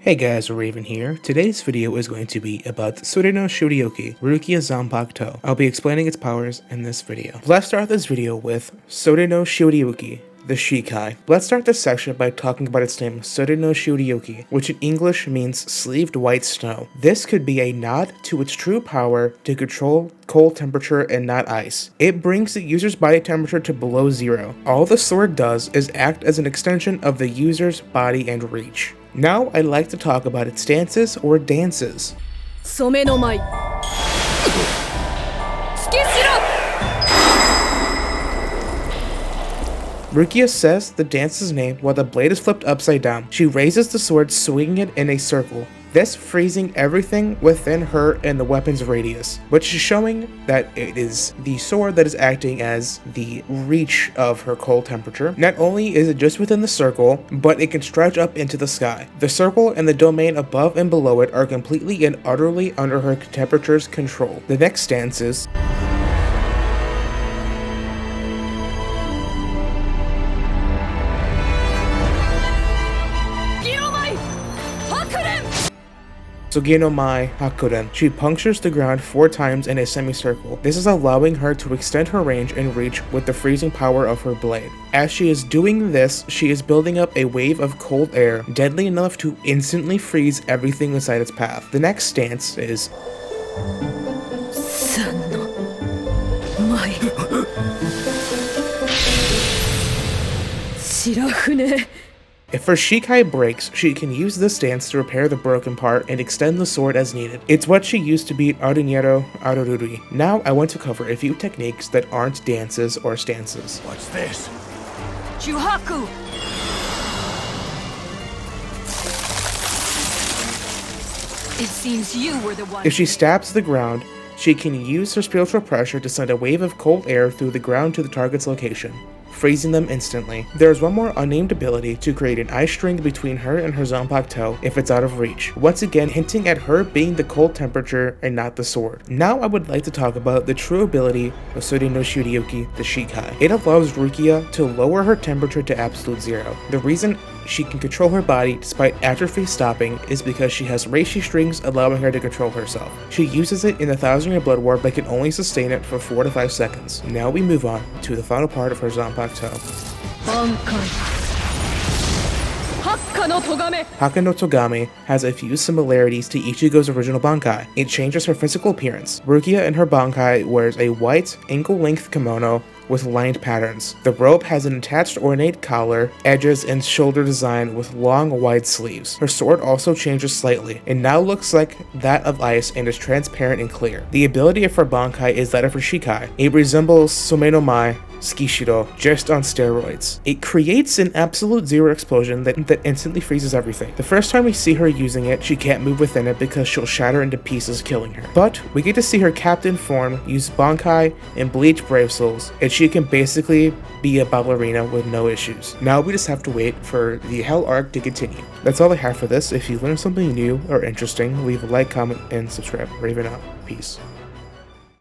Hey guys, Raven here. Today's video is going to be about Sode no Shirayuki, Rukia Zanpakuto. I'll be explaining its powers in this video. Let's start this video with Sode no Shirayuki, the Shikai. Let's start this section by talking about its name, Sode no Shirayuki, which in English means sleeved white snow. This could be a nod to its true power to control cold temperature and not ice. It brings the user's body temperature to below zero. All the sword does is act as an extension of the user's body and reach. Now I'd like to talk about its stances or dances. Some no mai. Rukia says the dance's name while the blade is flipped upside down. She raises the sword, swinging it in a circle, thus freezing everything within her and the weapon's radius, which is showing that it is the sword that is acting as the reach of her cold temperature. Not only is it just within the circle, but it can stretch up into the sky. The circle and the domain above and below it are completely and utterly under her temperature's control. The next stance is Sugi no Mai Hakuren. She punctures the ground 4 times in a semicircle. This is allowing her to extend her range and reach with the freezing power of her blade. As she is doing this, she is building up a wave of cold air, deadly enough to instantly freeze everything inside its path. The next stance is If her Shikai breaks, she can use this stance to repair the broken part and extend the sword as needed. It's what she used to beat Arunyero Arururi. Now I want to cover a few techniques that aren't dances or stances. What's this? Juhaku. It seems you were the one. If she stabs the ground, she can use her spiritual pressure to send a wave of cold air through the ground to the target's location, freezing them instantly. There is one more unnamed ability to create an ice string between her and her Zanpakuto if it's out of reach, once again hinting at her being the cold temperature and not the sword. Now I would like to talk about the true ability of Sode no Shirayuki, the Shikai. It allows Rukia to lower her temperature to absolute zero. The reason she can control her body despite atrophy stopping is because she has reishi strings allowing her to control herself. She uses it in the 1000-year blood war but can only sustain it for 4 to 5 seconds. Now we move on to the final part of her Zanpakuto. Haka no Togame has a few similarities to Ichigo's original Bankai. It changes her physical appearance. Rukia in her Bankai wears a white, ankle-length kimono with lined patterns. The robe has an attached ornate collar, edges, and shoulder design with long, wide sleeves. Her sword also changes slightly. It now looks like that of ice and is transparent and clear. The ability of her Bankai is that of her Shikai. It resembles Some no Mai Skishiro, just on steroids. It creates an absolute zero explosion that instantly freezes everything. The first time we see her using it, she can't move within it because she'll shatter into pieces, killing her. But we get to see her captain form use Bankai and bleach Brave Souls, and she can basically be a ballerina with no issues. Now we just have to wait for the Hell arc to continue. That's all I have for this. If you learned something new or interesting, leave a like, comment, and subscribe. Raven out. Peace.